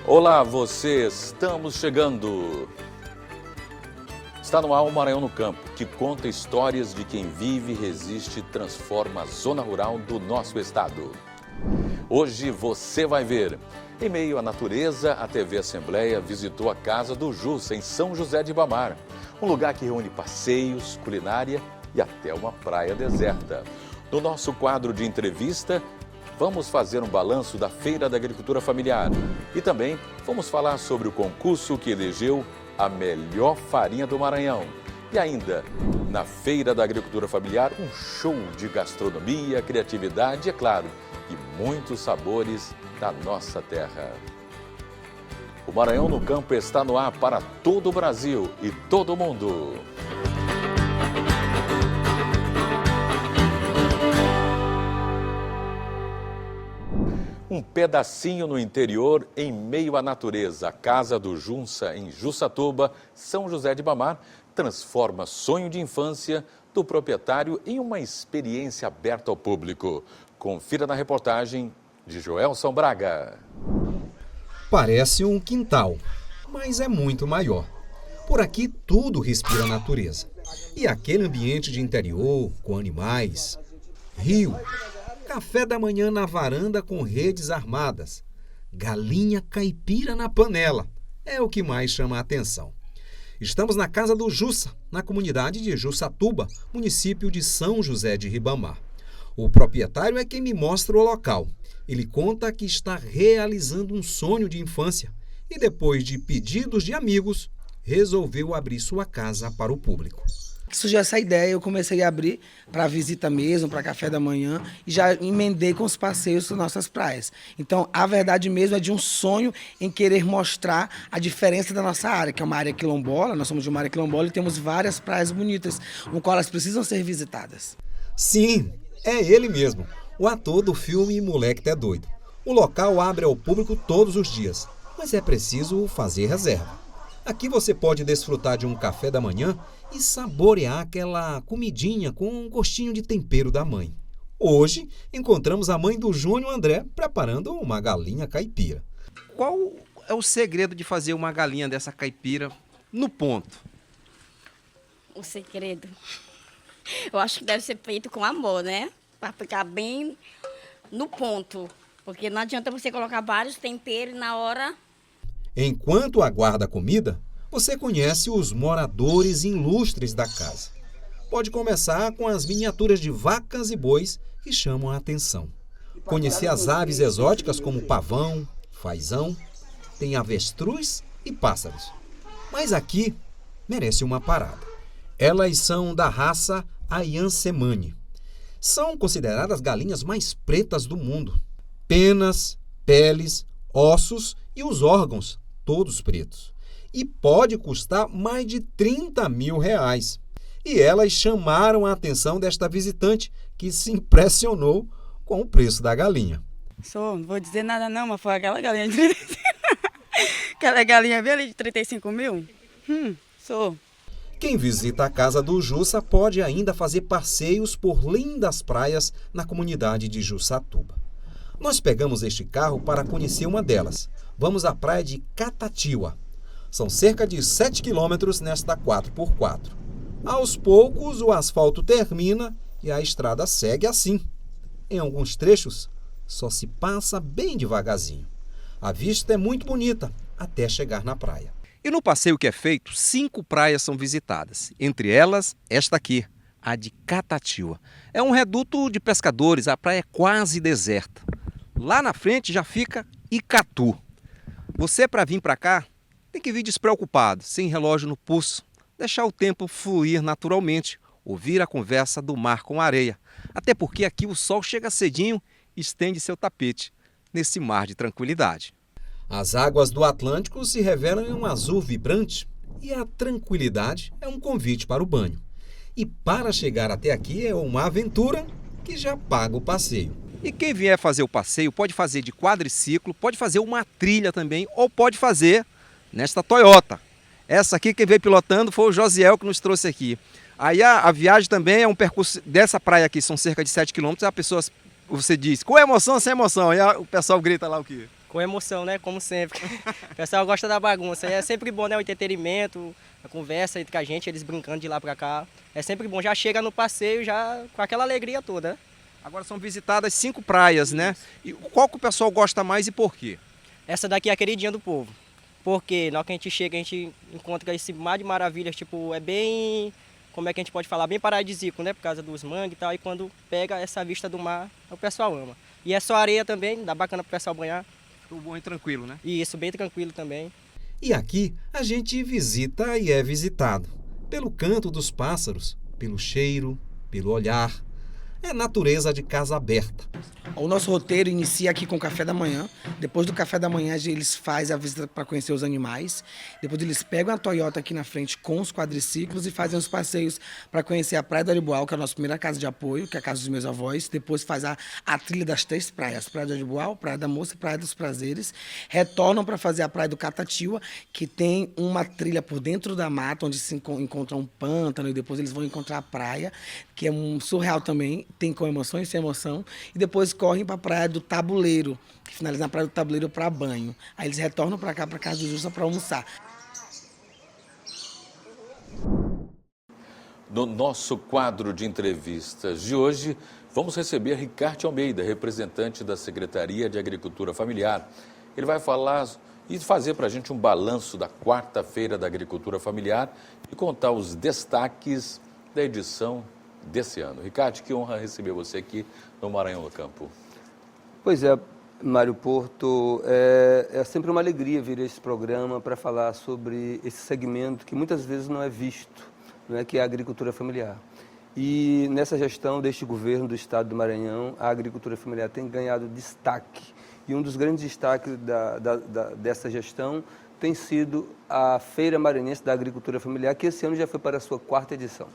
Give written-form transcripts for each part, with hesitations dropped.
Olá, vocês! Estamos chegando! Está no ar o Maranhão no Campo, que conta histórias de quem vive, resiste e transforma a zona rural do nosso estado. Hoje você vai ver. Em meio à natureza, a TV Assembleia visitou a Casa do Jussa, em São José de Ribamar. Um lugar que reúne passeios, culinária e até uma praia deserta. No nosso quadro de entrevista, vamos fazer um balanço da Feira da Agricultura Familiar. E também vamos falar sobre o concurso que elegeu a melhor farinha do Maranhão. E ainda, na Feira da Agricultura Familiar, um show de gastronomia, criatividade, é claro, e muitos sabores da nossa terra. O Maranhão no Campo está no ar para todo o Brasil e todo o mundo. Um pedacinho no interior, em meio à natureza. A Casa do Jussa, em Jussatuba, São José de Ribamar, transforma sonho de infância do proprietário em uma experiência aberta ao público. Confira na reportagem de Joelson Braga. Parece um quintal, mas é muito maior. Por aqui tudo respira natureza. E aquele ambiente de interior, com animais, rio, café da manhã na varanda com redes armadas, galinha caipira na panela, é o que mais chama a atenção. Estamos na Casa do Jussa, na comunidade de Jussatuba, município de São José de Ribamar. O proprietário é quem me mostra o local. Ele conta que está realizando um sonho de infância e, depois de pedidos de amigos, resolveu abrir sua casa para o público. Surgiu essa ideia, eu comecei a abrir para visita mesmo, para café da manhã, e já emendei com os passeios das nossas praias. Então, a verdade mesmo é de um sonho em querer mostrar a diferença da nossa área, que é uma área quilombola, nós somos de uma área quilombola e temos várias praias bonitas, no qual elas precisam ser visitadas. Sim, é ele mesmo, o ator do filme Moleque Tá Doido. O local abre ao público todos os dias, mas é preciso fazer reserva. Aqui você pode desfrutar de um café da manhã e saborear aquela comidinha com um gostinho de tempero da mãe. Hoje, encontramos a mãe do Júnior André preparando uma galinha caipira. Qual é o segredo de fazer uma galinha dessa caipira no ponto? O segredo? Eu acho que deve ser feito com amor, né? Para ficar bem no ponto. Porque não adianta você colocar vários temperos na hora. Enquanto aguarda a comida, você conhece os moradores ilustres da casa. Pode começar com as miniaturas de vacas e bois que chamam a atenção. Conhecer as aves exóticas como pavão, fazão, tem avestruz e pássaros. Mas aqui merece uma parada. Elas são da raça Ayansemani. São consideradas galinhas mais pretas do mundo. Penas, peles, ossos e os órgãos, todos pretos. E pode custar mais de R$30 mil. E elas chamaram a atenção desta visitante, que se impressionou com o preço da galinha. Não vou dizer nada não, mas foi aquela galinha de 35 aquela galinha bem ali de 35 mil? Sou. Quem visita a Casa do Jussa pode ainda fazer passeios por lindas praias na comunidade de Jussatuba. Nós pegamos este carro para conhecer uma delas. Vamos à praia de Catatiua. São cerca de 7 quilômetros nesta 4x4. Aos poucos, o asfalto termina e a estrada segue assim. Em alguns trechos, só se passa bem devagarzinho. A vista é muito bonita até chegar na praia. E no passeio que é feito, 5 praias são visitadas. Entre elas, esta aqui, a de Catatiua. É um reduto de pescadores, a praia é quase deserta. Lá na frente já fica Icatu. Você, para vir para cá, tem que vir despreocupado, sem relógio no pulso, deixar o tempo fluir naturalmente, ouvir a conversa do mar com a areia. Até porque aqui o sol chega cedinho e estende seu tapete nesse mar de tranquilidade. As águas do Atlântico se revelam em um azul vibrante e a tranquilidade é um convite para o banho. E para chegar até aqui é uma aventura que já paga o passeio. E quem vier fazer o passeio pode fazer de quadriciclo, pode fazer uma trilha também, ou pode fazer nesta Toyota. Essa aqui quem veio pilotando foi o Josiel que nos trouxe aqui. Aí a viagem também é um percurso dessa praia aqui, são cerca de 7 quilômetros, a pessoa, você diz, com emoção ou sem emoção? Aí o pessoal grita lá o quê? Com emoção, né? Como sempre. O pessoal gosta da bagunça. É sempre bom, né? O entretenimento, a conversa entre a gente, eles brincando de lá pra cá. É sempre bom. Já chega no passeio já com aquela alegria toda. Agora são visitadas 5 praias, né? E qual que o pessoal gosta mais e por quê? Essa daqui é a queridinha do povo. Porque na hora que a gente chega, a gente encontra esse mar de maravilhas. Tipo, é bem... Como é que a gente pode falar? Bem paradisíaco, né? Por causa dos mangues e tal. E quando pega essa vista do mar, o pessoal ama. E é só areia também, dá bacana pro pessoal banhar. Tudo bom e tranquilo, né? E isso, bem tranquilo também. E aqui a gente visita e é visitado. Pelo canto dos pássaros, pelo cheiro, pelo olhar. É natureza de casa aberta. O nosso roteiro inicia aqui com o café da manhã. Depois do café da manhã, eles fazem a visita para conhecer os animais. Depois eles pegam a Toyota aqui na frente com os quadriciclos e fazem os passeios para conhecer a Praia do Ariboal, que é a nossa primeira casa de apoio, que é a casa dos meus avós. Depois faz a trilha das 3 praias, Praia do Ariboal, Praia da Moça e Praia dos Prazeres. Retornam para fazer a Praia do Catatiua, que tem uma trilha por dentro da mata, onde se encontra um pântano, e depois eles vão encontrar a praia, que é um surreal também, tem com emoção e sem emoção. E depois correm para a Praia do Tabuleiro, que finaliza na Praia do Tabuleiro para banho. Aí eles retornam para cá, para Casa do Justa, para almoçar. No nosso quadro de entrevistas de hoje, vamos receber Ricardo Almeida, representante da Secretaria de Agricultura Familiar. Ele vai falar e fazer para a gente um balanço da quarta-feira da Agricultura Familiar e contar os destaques da edição desse ano. Ricardo, que honra receber você aqui no Maranhão no Campo. Pois é, Mário Porto, é sempre uma alegria vir a esse programa para falar sobre esse segmento que muitas vezes não é visto, não é, que é a agricultura familiar. E nessa gestão deste governo do estado do Maranhão, a agricultura familiar tem ganhado destaque. E um dos grandes destaques dessa gestão tem sido a Feira Maranhense da Agricultura Familiar, que esse ano já foi para a sua 4ª edição.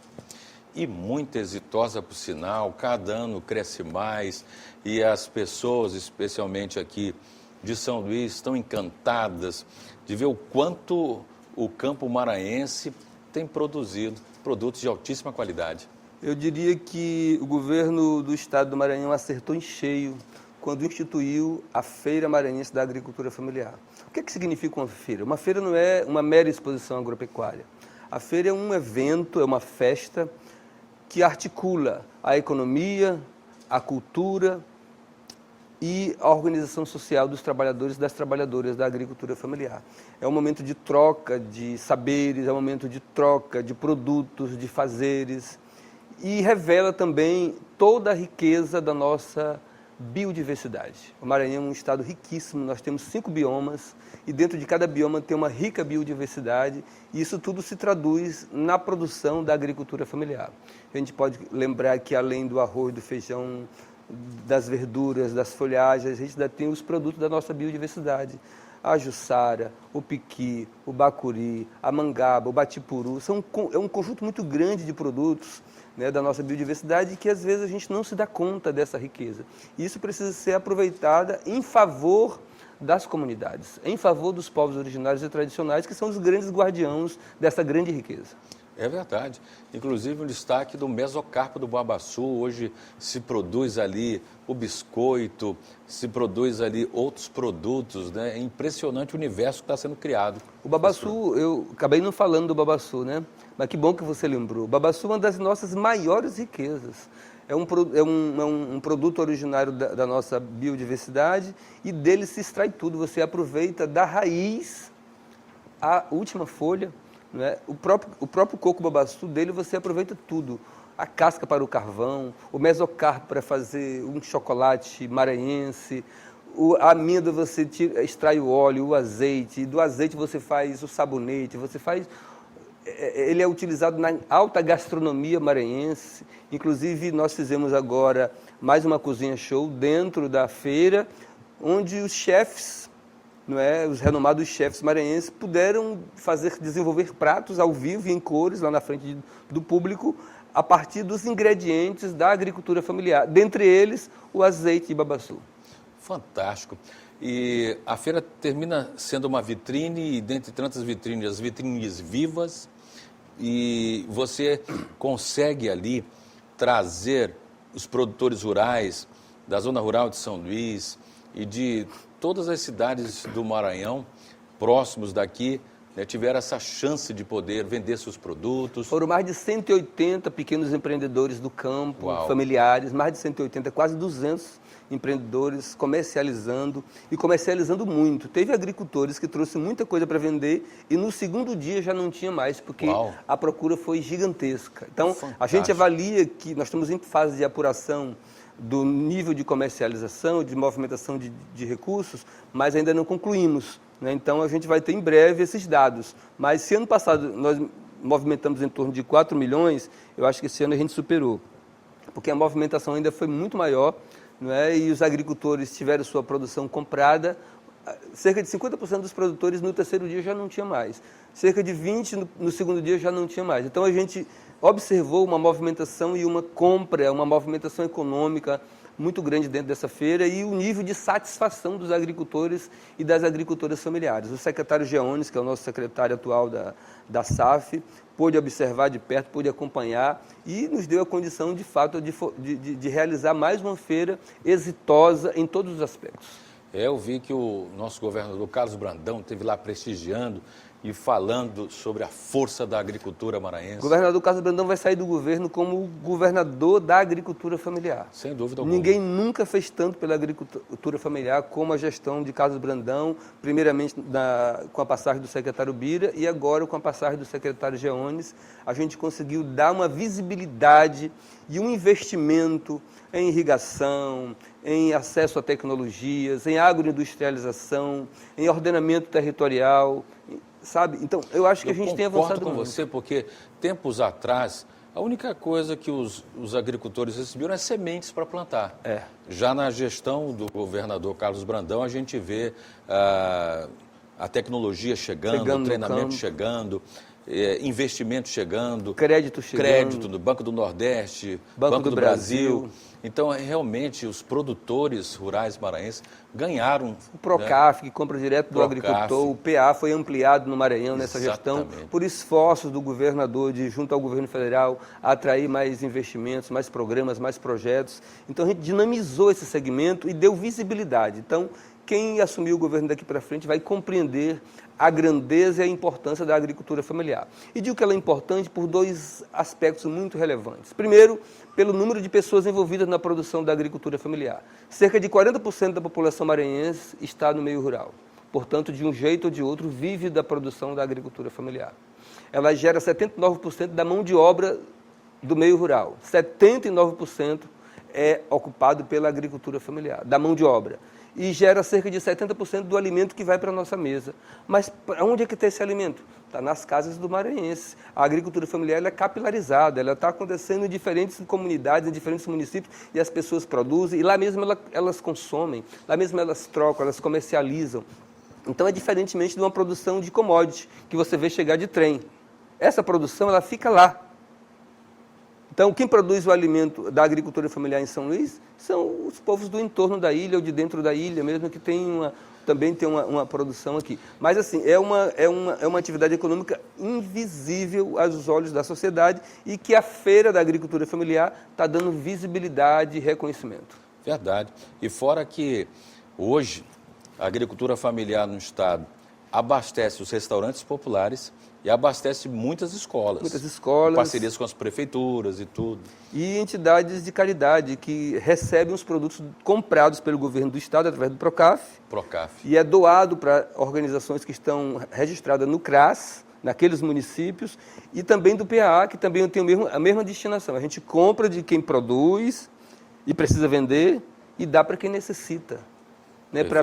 E muito exitosa, por sinal, cada ano cresce mais e as pessoas, especialmente aqui de São Luís, estão encantadas de ver o quanto o campo maranhense tem produzido produtos de altíssima qualidade. Eu diria que o governo do estado do Maranhão acertou em cheio quando instituiu a Feira Maranhense da Agricultura Familiar. O que significa uma feira? Uma feira não é uma mera exposição agropecuária. A feira é um evento, é uma festa que articula a economia, a cultura e a organização social dos trabalhadores e das trabalhadoras da agricultura familiar. É um momento de troca de saberes, é um momento de troca de produtos, de fazeres, e revela também toda a riqueza da nossa biodiversidade. O Maranhão é um estado riquíssimo, nós temos 5 biomas e dentro de cada bioma tem uma rica biodiversidade e isso tudo se traduz na produção da agricultura familiar. A gente pode lembrar que além do arroz, do feijão, das verduras, das folhagens, a gente ainda tem os produtos da nossa biodiversidade. A juçara, o piqui, o bacuri, a mangaba, o batipuru, é um conjunto muito grande de produtos, né, da nossa biodiversidade que às vezes a gente não se dá conta dessa riqueza. E isso precisa ser aproveitado em favor das comunidades, em favor dos povos originários e tradicionais, que são os grandes guardiãos dessa grande riqueza. É verdade. Inclusive um destaque do mesocarpo do Babaçu. Hoje se produz ali o biscoito, se produz ali outros produtos, né? É impressionante o universo que está sendo criado. O Babaçu, eu acabei não falando do Babaçu, né? Mas que bom que você lembrou. O Babaçu é uma das nossas maiores riquezas. É um produto originário da nossa biodiversidade e dele se extrai tudo. Você aproveita da raiz a última folha. Né? O próprio coco babaçu dele você aproveita tudo. A casca para o carvão, o mesocarpo para fazer um chocolate maranhense, a amêndoa você extrai o óleo, o azeite, e do azeite você faz o sabonete, ele é utilizado na alta gastronomia maranhense. Inclusive nós fizemos agora mais uma cozinha show dentro da feira, onde os chefes, não é, os renomados chefes maranhenses puderam desenvolver pratos ao vivo e em cores lá na frente do público a partir dos ingredientes da agricultura familiar, dentre eles o azeite de babaçu. Fantástico. E a feira termina sendo uma vitrine, e dentre tantas vitrines, as vitrines vivas, e você consegue ali trazer os produtores rurais da zona rural de São Luís e de todas as cidades do Maranhão, próximos daqui, né, tiveram essa chance de poder vender seus produtos. Foram mais de 180 pequenos empreendedores do campo, familiares, mais de 180, quase 200 empreendedores comercializando e comercializando muito. Teve agricultores que trouxeram muita coisa para vender e no segundo dia já não tinha mais, porque a procura foi gigantesca. Então, a gente avalia que nós estamos em fase de apuração do nível de comercialização, de movimentação de recursos, mas ainda não concluímos, né? Então, a gente vai ter em breve esses dados. Mas se ano passado nós movimentamos em torno de 4 milhões, eu acho que esse ano a gente superou, porque a movimentação ainda foi muito maior, não é? E os agricultores tiveram sua produção comprada. Cerca de 50% dos produtores no terceiro dia já não tinha mais. Cerca de 20% no segundo dia já não tinha mais. Então, a gente observou uma movimentação e uma compra, uma movimentação econômica muito grande dentro dessa feira e o nível de satisfação dos agricultores e das agricultoras familiares. O secretário Geones, que é o nosso secretário atual da SAF, pôde observar de perto, pôde acompanhar e nos deu a condição, de fato, de realizar mais uma feira exitosa em todos os aspectos. Eu vi que o nosso governador Carlos Brandão esteve lá prestigiando e falando sobre a força da agricultura maranhense. O governador Carlos Brandão vai sair do governo como governador da agricultura familiar. Sem dúvida alguma. Ninguém nunca fez tanto pela agricultura familiar como a gestão de Carlos Brandão, primeiramente com a passagem do secretário Bira e agora com a passagem do secretário Geones. A gente conseguiu dar uma visibilidade e um investimento em irrigação, em acesso a tecnologias, em agroindustrialização, em ordenamento territorial, sabe? Então, eu acho que a gente tem avançado muito. Eu concordo com você, porque tempos atrás, a única coisa que os agricultores recebiam é sementes para plantar. Já na gestão do governador Carlos Brandão, a gente vê a tecnologia chegando, o treinamento chegando, investimento chegando, crédito do Banco do Nordeste, Banco do Brasil. Então, realmente, os produtores rurais maranhenses ganharam. O Procaf, que compra direto do agricultor, o PA foi ampliado no Maranhão nessa gestão, por esforços do governador de, junto ao governo federal, atrair mais investimentos, mais programas, mais projetos. Então, a gente dinamizou esse segmento e deu visibilidade. Então, quem assumiu o governo daqui para frente vai compreender a grandeza e a importância da agricultura familiar. E digo que ela é importante por dois aspectos muito relevantes. Primeiro, pelo número de pessoas envolvidas na produção da agricultura familiar. Cerca de 40% da população maranhense está no meio rural. Portanto, de um jeito ou de outro, vive da produção da agricultura familiar. Ela gera 79% da mão de obra do meio rural. 79% é ocupado pela agricultura familiar, da mão de obra. E gera cerca de 70% do alimento que vai para a nossa mesa. Mas onde é que está esse alimento? Está nas casas do maranhense. A agricultura familiar ela é capilarizada, ela está acontecendo em diferentes comunidades, em diferentes municípios, e as pessoas produzem, e lá mesmo elas consomem, lá mesmo elas trocam, elas comercializam. Então é diferentemente de uma produção de commodity, que você vê chegar de trem. Essa produção ela fica lá. Então, quem produz o alimento da agricultura familiar em São Luís são os povos do entorno da ilha ou de dentro da ilha, mesmo que também tem uma produção aqui. Mas, assim, é uma atividade econômica invisível aos olhos da sociedade e que a Feira da Agricultura Familiar está dando visibilidade e reconhecimento. Verdade. E fora que hoje a agricultura familiar no estado abastece os restaurantes populares e abastece muitas escolas. Muitas escolas. Parcerias com as prefeituras e tudo. E entidades de caridade que recebem os produtos comprados pelo governo do estado através do Procaf. E é doado para organizações que estão registradas no CRAS, naqueles municípios, e também do PA, que também tem a mesma destinação. A gente compra de quem produz e precisa vender e dá para quem necessita. Né, para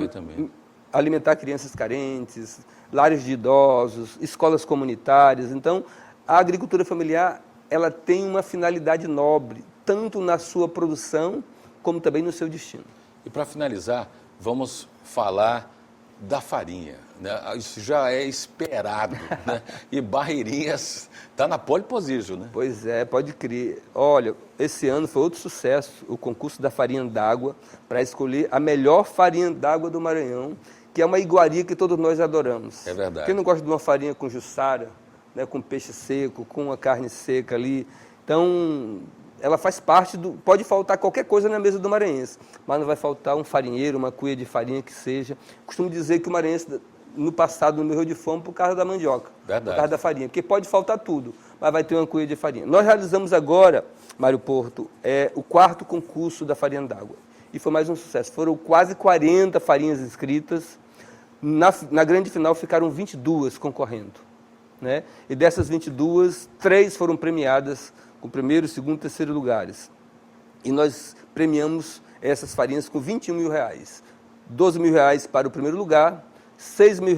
alimentar crianças carentes, lares de idosos, escolas comunitárias. Então, a agricultura familiar ela tem uma finalidade nobre, tanto na sua produção, como também no seu destino. E para finalizar, vamos falar da farinha. Né? Isso já é esperado. Né? E Barreirinhas está na pole position, né? Pois é, pode crer. Olha, esse ano foi outro sucesso, o concurso da farinha d'água, para escolher a melhor farinha d'água do Maranhão, que é uma iguaria que todos nós adoramos. É verdade. Quem não gosta de uma farinha com jussara, né, com peixe seco, com uma carne seca ali. Então, ela faz parte do... Pode faltar qualquer coisa na mesa do maranhense, mas não vai faltar um farinheiro, uma cuia de farinha que seja. Costumo dizer que o maranhense, no passado, não morreu de fome por causa da mandioca, Verdade. por causa da farinha, porque pode faltar tudo, mas vai ter uma cuia de farinha. Nós realizamos agora, Mário Porto, o 4º concurso da farinha d'água, e foi mais um sucesso. Foram quase 40 farinhas inscritas, na grande final ficaram 22 concorrendo, né? E dessas 22, 3 foram premiadas com 1º, 2º e 3º lugares. E nós premiamos essas farinhas com R$21 mil. R$12 mil para o 1º lugar, R$6 mil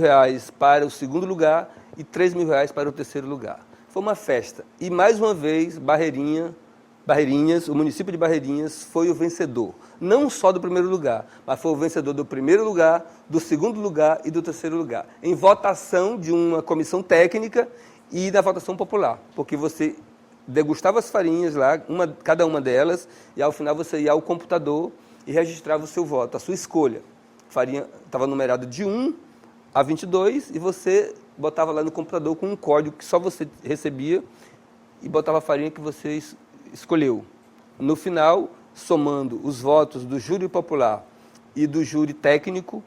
para o 2º lugar e R$3 mil para o 3º lugar. Foi uma festa. E mais uma vez, Barreirinhas, o município de Barreirinhas foi o vencedor. Não só do 1º lugar, mas foi o vencedor do 1º lugar, do 2º lugar e do 3º lugar. Em votação de uma comissão técnica e da votação popular. Porque você degustava as farinhas lá, cada uma delas, e ao final você ia ao computador e registrava o seu voto, a sua escolha. A farinha estava numerada de 1 a 22 e você botava lá no computador com um código que só você recebia e botava a farinha que você escolheu. No final, somando os votos do júri popular e do júri técnico,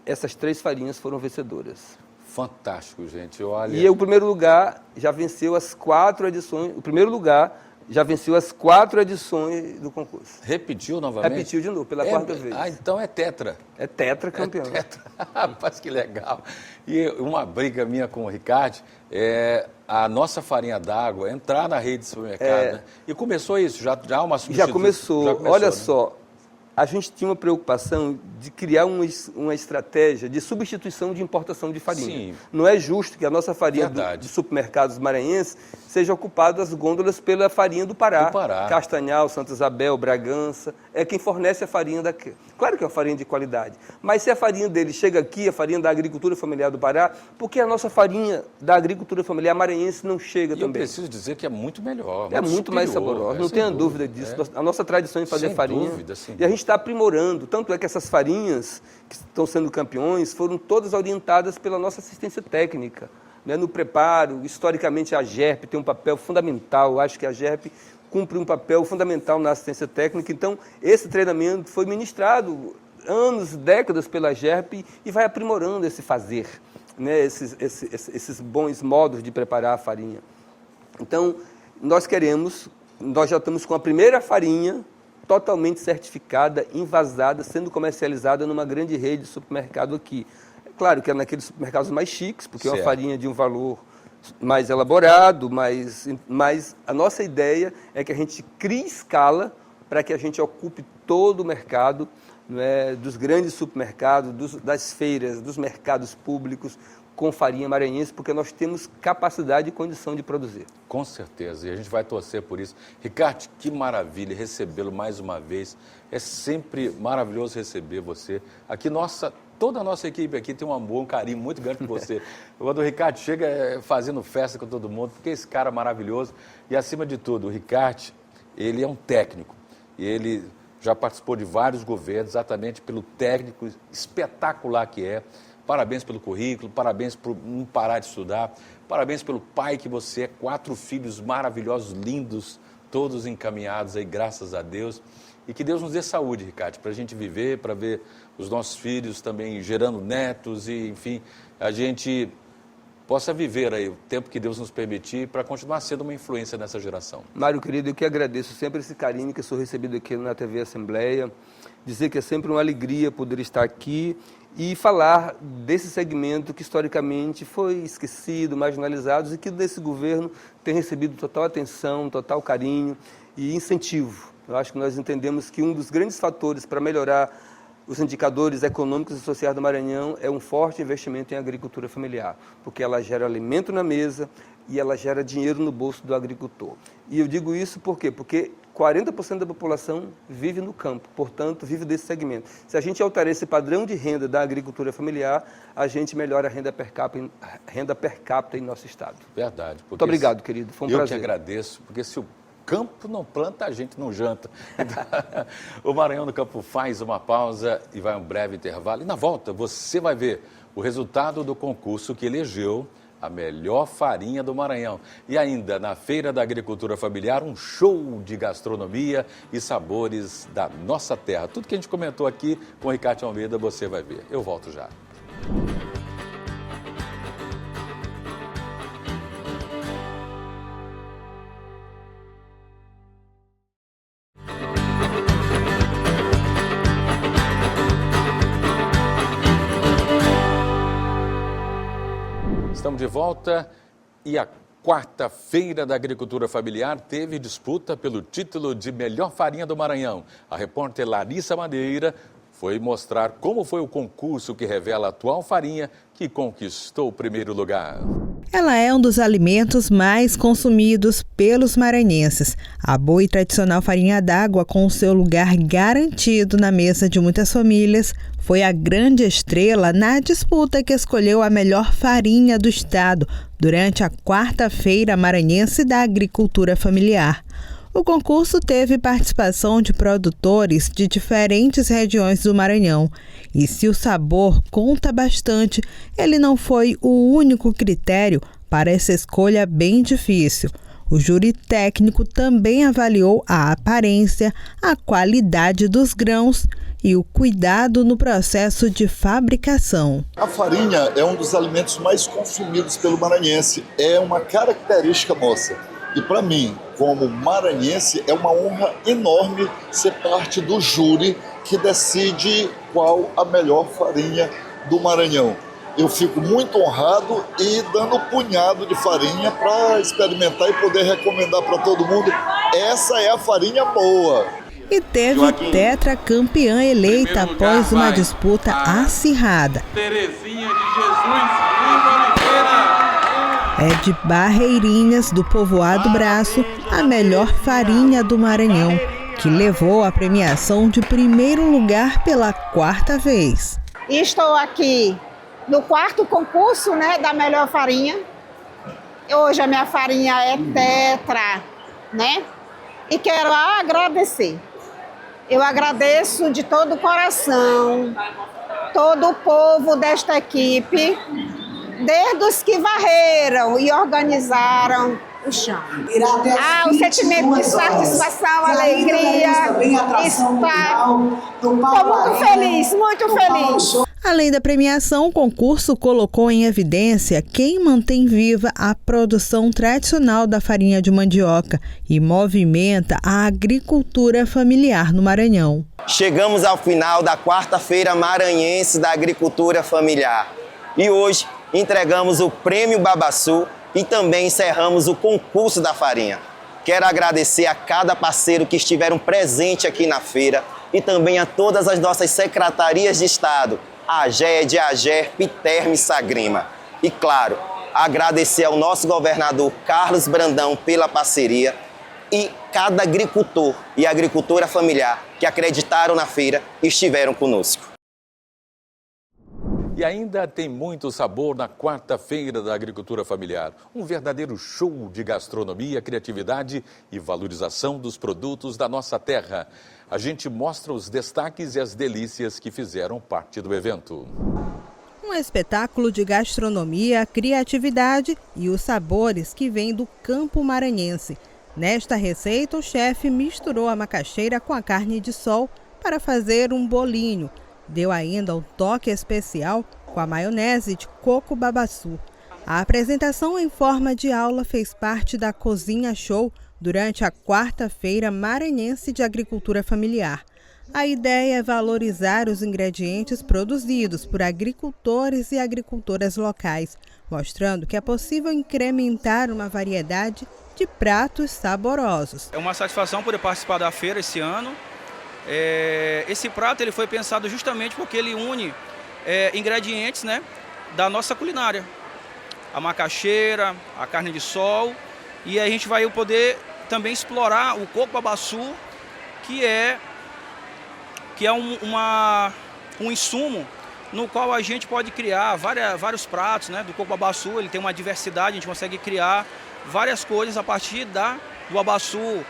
essas 3 farinhas foram vencedoras. Fantástico, gente. Olha... E o 1º lugar já venceu as 4 edições. O 1º lugar já venceu as 4 edições do concurso. Repetiu novamente? Repetiu de novo, pela 4ª vez. Ah, então é tetra. É tetra campeão. Rapaz, que legal. E uma briga minha com o Ricardo é a nossa farinha d'água entrar na rede de supermercado, né? E começou isso, já há uma substituição. Já começou. Olha, né? Só, a gente tinha uma preocupação de criar uma estratégia de substituição de importação de farinha. Sim. Não é justo que a nossa farinha de supermercados maranhenses seja ocupada as gôndolas pela farinha do Pará. Castanhal, Santa Isabel, Bragança, é quem fornece a farinha daqui. Claro que é uma farinha de qualidade, mas se a farinha dele chega aqui, a farinha da agricultura familiar do Pará, por que a nossa farinha da agricultura familiar maranhense não chega também? Eu preciso dizer que é muito melhor. É muito mais saborosa, não tenha dúvida disso. A nossa tradição em fazer farinha. E a gente está aprimorando, tanto é que essas farinhas que estão sendo campeões foram todas orientadas pela nossa assistência técnica, né? No preparo. Historicamente a GERP tem um papel fundamental, acho que a GERP cumpre um papel fundamental na assistência técnica, então esse treinamento foi ministrado anos, décadas pela GERP e vai aprimorando esse fazer, né? Esses bons modos de preparar a farinha. Então nós já estamos com a primeira farinha totalmente certificada, envasada, sendo comercializada numa grande rede de supermercado aqui. É claro que é naqueles supermercados mais chiques, porque é uma farinha de um valor mais elaborado, mas a nossa ideia é que a gente crie escala para que a gente ocupe todo o mercado, né, dos grandes supermercados, das feiras, dos mercados públicos, com farinha maranhense, porque nós temos capacidade e condição de produzir. Com certeza, e a gente vai torcer por isso. Ricardo, que maravilha recebê-lo mais uma vez. É sempre maravilhoso receber você. Aqui, toda a nossa equipe aqui tem um amor, um carinho muito grande por você. Quando o Ricardo chega fazendo festa com todo mundo, porque esse cara é maravilhoso. E, acima de tudo, o Ricardo, ele é um técnico. E ele já participou de vários governos, exatamente pelo técnico espetacular que é. Parabéns pelo currículo, parabéns por não parar de estudar, parabéns pelo pai que você é, 4 filhos maravilhosos, lindos, todos encaminhados aí, graças a Deus. E que Deus nos dê saúde, Ricardo, para a gente viver, para ver os nossos filhos também gerando netos e, enfim, a gente possa viver aí o tempo que Deus nos permitir para continuar sendo uma influência nessa geração. Mário, querido, eu que agradeço sempre esse carinho que sou recebido aqui na TV Assembleia, dizer que é sempre uma alegria poder estar aqui e falar desse segmento que historicamente foi esquecido, marginalizado e que desse governo tem recebido total atenção, total carinho e incentivo. Eu acho que nós entendemos que um dos grandes fatores para melhorar os indicadores econômicos e sociais do Maranhão é um forte investimento em agricultura familiar, porque ela gera alimento na mesa e ela gera dinheiro no bolso do agricultor. E eu digo isso por quê? Porque 40% da população vive no campo, portanto, vive desse segmento. Se a gente alterar esse padrão de renda da agricultura familiar, a gente melhora a renda per capita em nosso estado. Verdade. Muito obrigado, querido. Foi um prazer. Eu que agradeço, porque se o campo não planta, a gente não janta. O Maranhão no Campo faz uma pausa e vai um breve intervalo. E na volta você vai ver o resultado do concurso que elegeu a melhor farinha do Maranhão. E ainda na Feira da Agricultura Familiar, um show de gastronomia e sabores da nossa terra. Tudo que a gente comentou aqui com o Ricardo Almeida, você vai ver. Eu volto já. Estamos de volta e a quarta-feira da Agricultura Familiar teve disputa pelo título de melhor farinha do Maranhão. A repórter Larissa Madeira foi mostrar como foi o concurso que revela a atual farinha que conquistou o primeiro lugar. Ela é um dos alimentos mais consumidos pelos maranhenses. A boa e tradicional farinha d'água, com seu lugar garantido na mesa de muitas famílias, foi a grande estrela na disputa que escolheu a melhor farinha do estado durante a quarta-feira maranhense da agricultura familiar. O concurso teve participação de produtores de diferentes regiões do Maranhão. E se o sabor conta bastante, ele não foi o único critério para essa escolha bem difícil. O júri técnico também avaliou a aparência, a qualidade dos grãos e o cuidado no processo de fabricação. A farinha é um dos alimentos mais consumidos pelo maranhense. É uma característica nossa. E para mim, como maranhense, é uma honra enorme ser parte do júri que decide qual a melhor farinha do Maranhão. Eu fico muito honrado e dando um punhado de farinha para experimentar e poder recomendar para todo mundo. Essa é a farinha boa. E teve tetracampeã eleita após uma disputa acirrada. Terezinha de Jesus Lima Oliveira. É de Barreirinhas, do povoado Braço, a melhor farinha do Maranhão, que levou a premiação de primeiro lugar pela quarta vez. Estou aqui no quarto concurso, da melhor farinha. Hoje a minha farinha é tetra, E quero agradecer. Eu agradeço de todo o coração, todo o povo desta equipe, desde os que varreram e organizaram o chão. O sentimento de satisfação, alegria, estou muito feliz, muito feliz. Além da premiação, o concurso colocou em evidência quem mantém viva a produção tradicional da farinha de mandioca e movimenta a agricultura familiar no Maranhão. Chegamos ao final da quarta-feira maranhense da agricultura familiar e hoje entregamos o Prêmio Babaçu e também encerramos o concurso da farinha. Quero agradecer a cada parceiro que estiveram presente aqui na feira e também a todas as nossas secretarias de Estado, a AGED, a AGERP, Iterme e Sagrima. E claro, agradecer ao nosso governador Carlos Brandão pela parceria e cada agricultor e agricultora familiar que acreditaram na feira e estiveram conosco. E ainda tem muito sabor na quarta-feira da agricultura familiar. Um verdadeiro show de gastronomia, criatividade e valorização dos produtos da nossa terra. A gente mostra os destaques e as delícias que fizeram parte do evento. Um espetáculo de gastronomia, criatividade e os sabores que vêm do campo maranhense. Nesta receita, o chefe misturou a macaxeira com a carne de sol para fazer um bolinho. Deu ainda um toque especial com a maionese de coco babaçu. A apresentação em forma de aula fez parte da Cozinha Show durante a quarta-feira maranhense de agricultura familiar. A ideia é valorizar os ingredientes produzidos por agricultores e agricultoras locais, mostrando que é possível incrementar uma variedade de pratos saborosos. É uma satisfação poder participar da feira esse ano. Esse prato ele foi pensado justamente porque ele une ingredientes da nossa culinária. A macaxeira, a carne de sol, e a gente vai poder também explorar o coco babaçu, que é um insumo no qual a gente pode criar vários pratos do coco babaçu. Ele tem uma diversidade, a gente consegue criar várias coisas a partir do babaçu.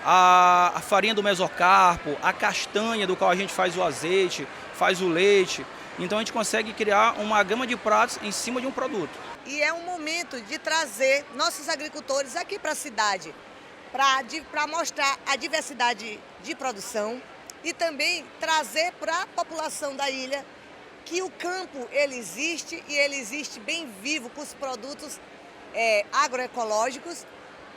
A farinha do mesocarpo, a castanha do qual a gente faz o azeite, faz o leite. Então a gente consegue criar uma gama de pratos em cima de um produto. E é um momento de trazer nossos agricultores aqui para a cidade, para mostrar a diversidade de produção e também trazer para a população da ilha que o campo ele existe e ele existe bem vivo com os produtos agroecológicos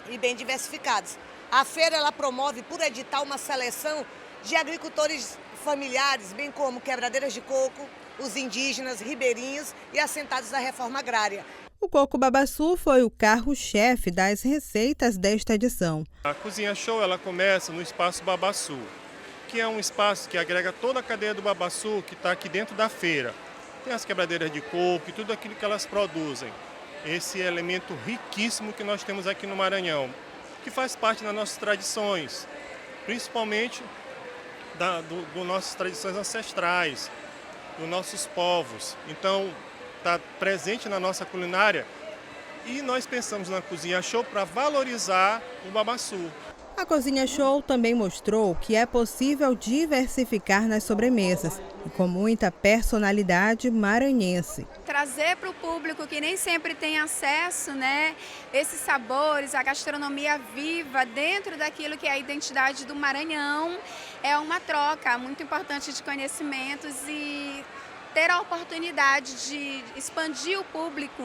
e bem diversificados. A feira ela promove por edital uma seleção de agricultores familiares, bem como quebradeiras de coco, os indígenas, ribeirinhos e assentados da reforma agrária. O Coco Babaçu foi o carro-chefe das receitas desta edição. A Cozinha Show ela começa no Espaço Babaçu, que é um espaço que agrega toda a cadeia do babaçu que está aqui dentro da feira. Tem as quebradeiras de coco e tudo aquilo que elas produzem. Esse elemento riquíssimo que nós temos aqui no Maranhão, que faz parte das nossas tradições, principalmente das nossas tradições ancestrais, dos nossos povos. Então, está presente na nossa culinária e nós pensamos na Cozinha Show para valorizar o babaçu. A Cozinha Show também mostrou que é possível diversificar nas sobremesas e com muita personalidade maranhense. Trazer para o público que nem sempre tem acesso, né, esses sabores, a gastronomia viva dentro daquilo que é a identidade do Maranhão, é uma troca muito importante de conhecimentos e ter a oportunidade de expandir o público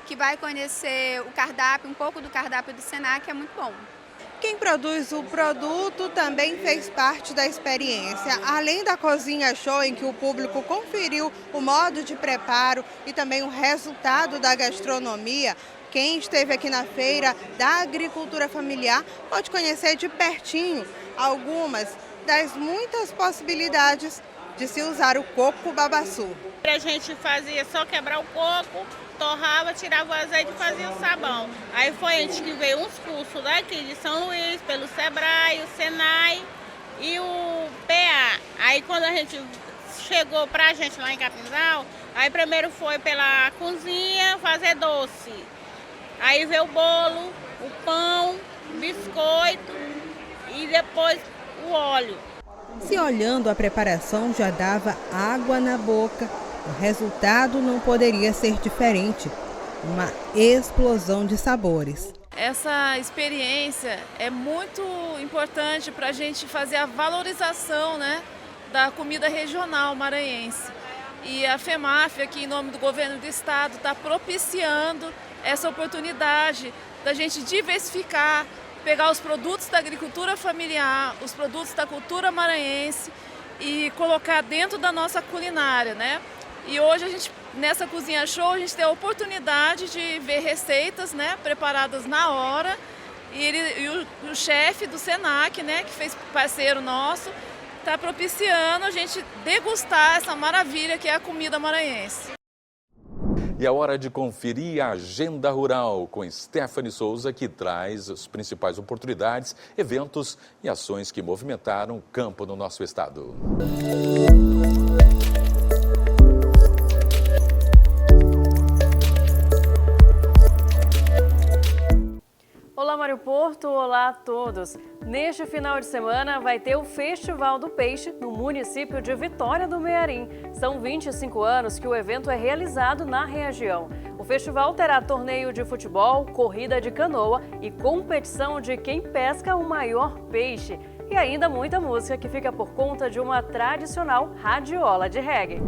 que vai conhecer o cardápio, um pouco do cardápio do Senac, é muito bom. Quem produz o produto também fez parte da experiência. Além da Cozinha Show, em que o público conferiu o modo de preparo e também o resultado da gastronomia, quem esteve aqui na feira da agricultura familiar pode conhecer de pertinho algumas das muitas possibilidades de se usar o coco babaçu. A gente fazia só quebrar o coco, torrava, tirava o azeite e fazia o sabão. Aí foi a gente que veio uns cursos daqui de São Luís, pelo Sebrae, o Senai e o PA. Aí quando a gente chegou pra gente lá em Capinzal, aí primeiro foi pela cozinha fazer doce. Aí veio o bolo, o pão, o biscoito e depois o óleo. Se olhando a preparação já dava água na boca, o resultado não poderia ser diferente. Uma explosão de sabores. Essa experiência é muito importante para a gente fazer a valorização, né, da comida regional maranhense. E a FEMAF, aqui em nome do governo do estado, está propiciando essa oportunidade da gente diversificar, pegar os produtos da agricultura familiar, os produtos da cultura maranhense e colocar dentro da nossa culinária, né? E hoje a gente, nessa Cozinha Show, a gente tem a oportunidade de ver receitas, né, preparadas na hora. E o chefe do Senac, né, que fez parceiro nosso, está propiciando a gente degustar essa maravilha que é a comida maranhense. E é hora de conferir a Agenda Rural com Stephanie Souza, que traz as principais oportunidades, eventos e ações que movimentaram o campo no nosso estado. Olá, Mário Porto, olá a todos. Neste final de semana vai ter o Festival do Peixe no município de Vitória do Mearim. São 25 anos que o evento é realizado na região. O festival terá torneio de futebol, corrida de canoa e competição de quem pesca o maior peixe. E ainda muita música que fica por conta de uma tradicional radiola de reggae.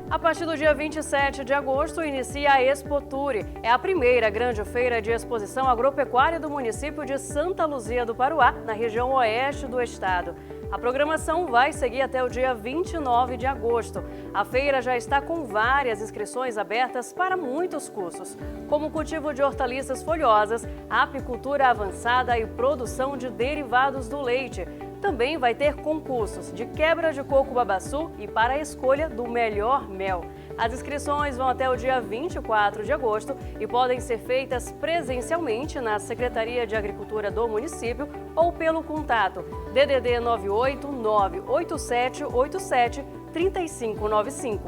A partir do dia 27 de agosto, inicia a Expoture. É a primeira grande feira de exposição agropecuária do município de Santa Luzia do Paruá, na região oeste do estado. A programação vai seguir até o dia 29 de agosto. A feira já está com várias inscrições abertas para muitos cursos, como cultivo de hortaliças folhosas, apicultura avançada e produção de derivados do leite. Também vai ter concursos de quebra de coco babaçu e para a escolha do melhor mel. As inscrições vão até o dia 24 de agosto e podem ser feitas presencialmente na Secretaria de Agricultura do município ou pelo contato DDD 98987873595.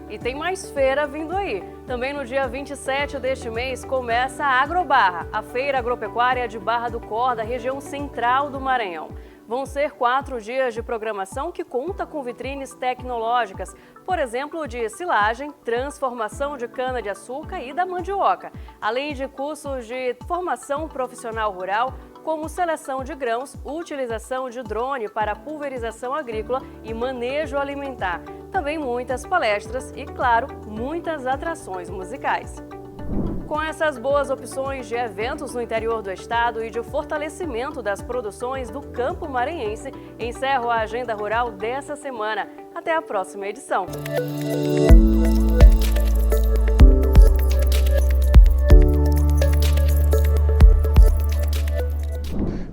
E tem mais feira vindo aí. Também no dia 27 deste mês começa a Agrobarra, a feira agropecuária de Barra do Corda, região central do Maranhão. Vão ser 4 dias de programação que conta com vitrines tecnológicas, por exemplo, de silagem, transformação de cana-de-açúcar e da mandioca, além de cursos de formação profissional rural, como seleção de grãos, utilização de drone para pulverização agrícola e manejo alimentar. Também muitas palestras e, claro, muitas atrações musicais. Com essas boas opções de eventos no interior do estado e de fortalecimento das produções do campo maranhense, encerro a Agenda Rural dessa semana. Até a próxima edição.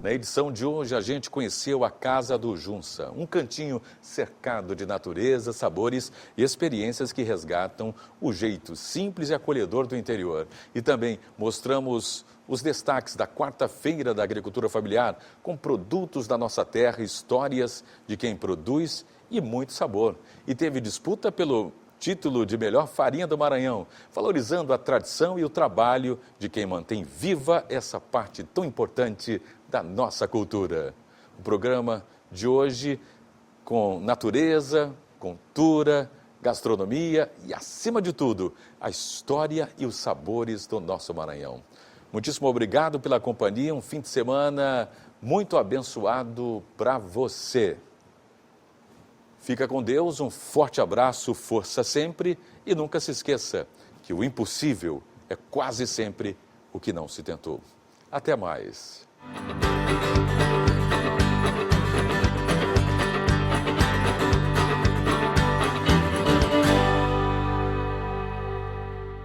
Na edição de hoje, a gente conheceu a Casa do Junça, um cantinho cercado de natureza, sabores e experiências que resgatam o jeito simples e acolhedor do interior. E também mostramos os destaques da quarta-feira da agricultura familiar, com produtos da nossa terra, histórias de quem produz e muito sabor. E teve disputa pelo título de melhor farinha do Maranhão, valorizando a tradição e o trabalho de quem mantém viva essa parte tão importante da nossa cultura. O programa de hoje com natureza, cultura, gastronomia e, acima de tudo, a história e os sabores do nosso Maranhão. Muitíssimo obrigado pela companhia, um fim de semana muito abençoado para você. Fica com Deus, um forte abraço, força sempre e nunca se esqueça que o impossível é quase sempre o que não se tentou. Até mais.